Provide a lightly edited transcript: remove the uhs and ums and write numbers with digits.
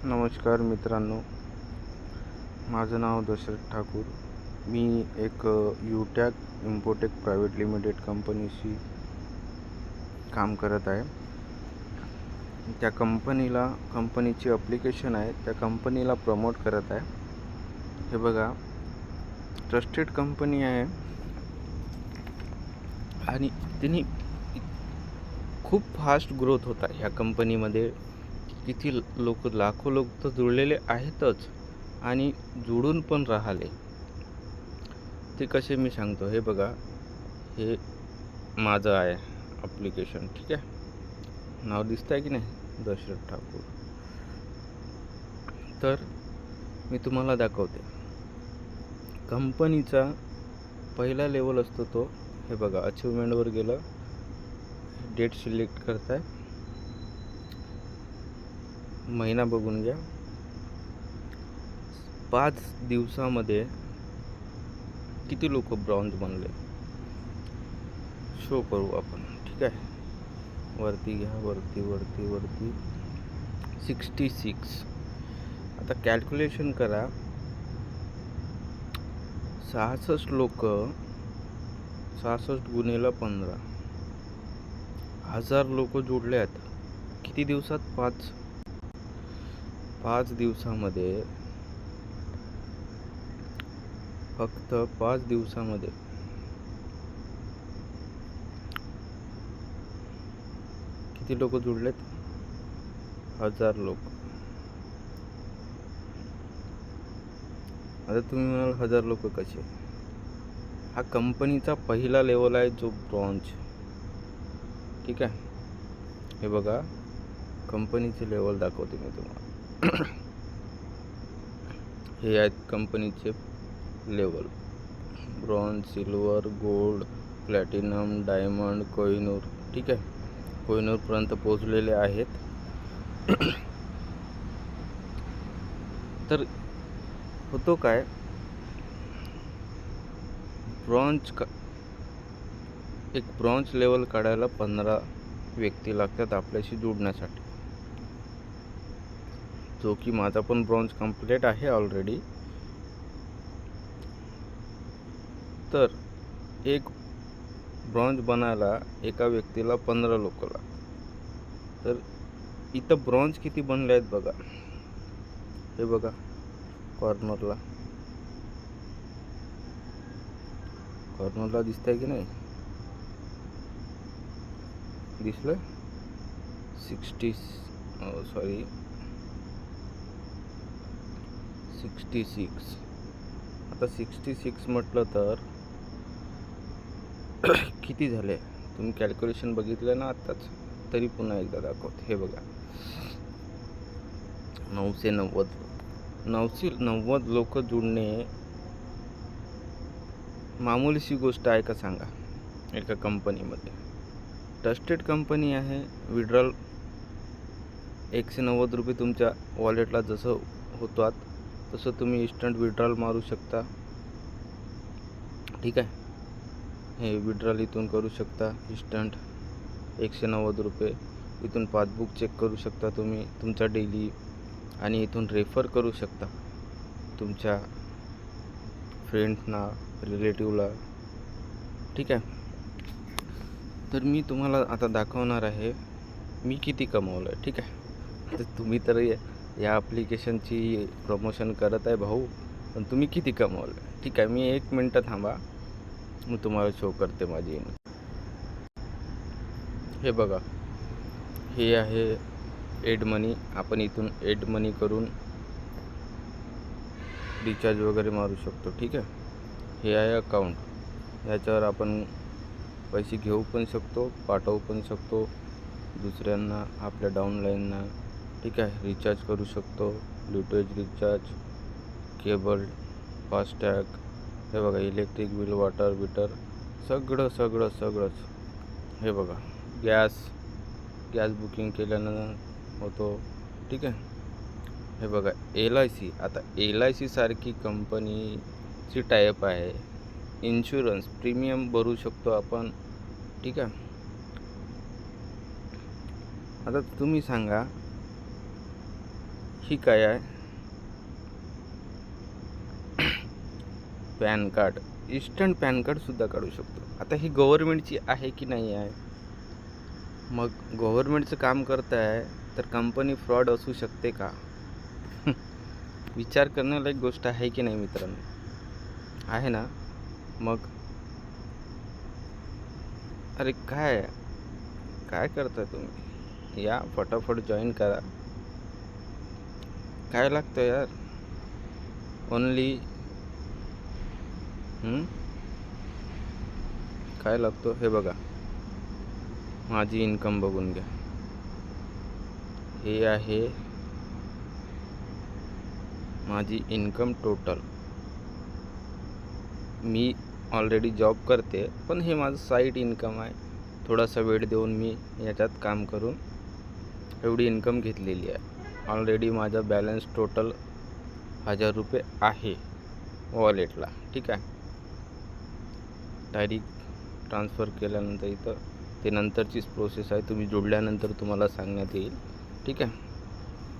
नमस्कार मित्रांनो, माझं नाव दशरथ ठाकूर. मी एक यूटॅक इम्पोटेक प्रायव्हेट लिमिटेड कंपनीशी काम करत आहे. त्या कंपनीची ॲप्लिकेशन आहे, त्या कंपनीला प्रमोट करत आहे. हे बघा, ट्रस्टेड कंपनी आहे आणि तिने खूप फास्ट ग्रोथ होत आहे. ह्या कंपनीमध्ये किती लाखो लोक तर जुळलेले आहेतच आणि जुळून पण राहिले. ते कसे मी सांगतो. हे बघा, हे माझं आहे ॲप्लिकेशन. ठीक आहे, नाव दिसतं आहे की नाही, दशरथ ठाकूर. तर मी तुम्हाला दाखवते. कंपनीचा पहिला लेवल असतो तो. हे बघा, अचिव्हमेंटवर गेलं, डेट सिलेक्ट करताय, महिना बघून घ्या. 5 दिवसामध्ये किती लोक ब्रॉन्झ बनले शो करू आपण. ठीक आहे, वरती घ्या, वरती 66. आता कॅल्क्युलेशन करा. 66 लोक, 66 गुणिले 15, 1000 लोक जोडले आहेत. किती दिवसात? 5 दिवसामध्ये, फक्त 5 दिवसामध्ये किती लोक जोडलेत? 1000 लोक. आता तुम्ही म्हणाल 1000 लोक कसे? हा कंपनीचा पहिला लेवल आहे, जो ब्रॉन्झ. ठीक आहे, हे बघा, कंपनीचे लेवल दाखवते मी तुम्हाला. हे आहेत कंपनीचे level: bronze, silver, gold, platinum, diamond, Kohinoor. ठीक आहे, कोहिनूरपर्यंत पोहोचलेले आहेत. तर होतो काय, एक ब्रॉन्झ लेवल काढायला 15 व्यक्ती लागतात आपल्याशी जोडण्यासाठी. जो की माझा पण ब्रॉन्झ कंप्लीट आहे ऑलरेडी. तर एक ब्रॉन्झ बनायला एका व्यक्तीला 15 लोक लागतात. तर इथं ब्रॉन्झ किती बनले आहेत बघा. हे बघा, कॉर्नरला दिसतंय की नाही? दिसलं? 66. आता 66 म्हटलं तर किती झाले? तुम्ही कॅल्क्युलेशन बघितलं ना आत्ताच, तरी पुन्हा एकदा दाखवते. हे बघा, 990 लोक जुळणे मामूलीशी गोष्ट आहे का सांगा? एका कंपनीमध्ये ट्रस्टेड कंपनी आहे. विड्रॉल 190 रुपये तुमच्या वॉलेटला जसं होतात तसं तुम्ही इन्स्टंट विड्रॉल मारू शकता. ठीक आहे, हे विड्रॉल इथून करू शकता इन्स्टंट 190 रुपये. इथून पासबुक चेक करू शकता तुम्ही तुमचा डेली, आणि इथून रेफर करू शकता तुमच्या फ्रेंड्सना, रिलेटिव्हला. ठीक आहे, तर मी तुम्हाला आता दाखवणार आहे मी किती कमवलं आहे. ठीक आहे, तर तुम्ही तर या ॲप्लिकेशनची प्रमोशन करत आहे भाऊ, पण तुम्ही किती कमवलं आहे? ठीक आहे, मी 1 मिनटं थांबा, मी तुम्हाला शो करते माझी. हे बघा, हे आहे एड मनी. आपण इथून एड मनी करून रिचार्ज वगैरे मारू शकतो. ठीक आहे, हे आहे अकाउंट. ह्याच्यावर आपण पैसे घेऊ पण शकतो, पाठवू पण शकतो दुसऱ्यांना, आपल्या डाउनलाईनना. ठीक आहे, रिचार्ज करू शकतो, यूटेज रिचार्ज, केबल, फास्टॅग. हे बघा, इलेक्ट्रिक बिल, वॉटर मीटर, सगळंच. हे बघा, गॅस बुकिंग केल्यानं होतो. ठीक आहे, हे बघा, LIC. आता LIC सारखी कंपनीची टायअप आहे. इन्शुरन्स प्रीमियम भरू शकतो आपण. ठीक आहे, आता तुम्ही सांगा, ही काय आहे? पॅन कार्ड, इन्स्टंट पॅन कार्डसुद्धा काढू शकतो. आता ही गव्हर्मेंटची आहे की नाही आहे? मग गव्हर्मेंटचं काम करत आहे तर कंपनी फ्रॉड असू शकते का? विचार करण्यालायक गोष्ट आहे की नाही मित्रांनो? आहे ना? मग अरे काय काय करताय तुम्ही? या फटाफट जॉईन करा. काय लागतं यार? ओनली काय लागतो हे बघा. माझी इन्कम बघून घ्या. हे आहे माझी इन्कम टोटल. मी ऑलरेडी जॉब करते, पण हे माझं साईड इन्कम आहे. थोडासा वेळ देऊन मी याच्यात काम करून एवढी इन्कम घेतलेली आहे. ऑलरेडी माझा बॅलन्स टोटल 1000 रुपये आहे वॉलेटला. ठीक आहे. डायरेक्ट ट्रान्सफर केल्यानंतर इथं ते नंतरचीच प्रोसेस आहे. तुम्ही जोडल्यानंतर तुम्हाला सांगण्यात येईल. ठीक आहे.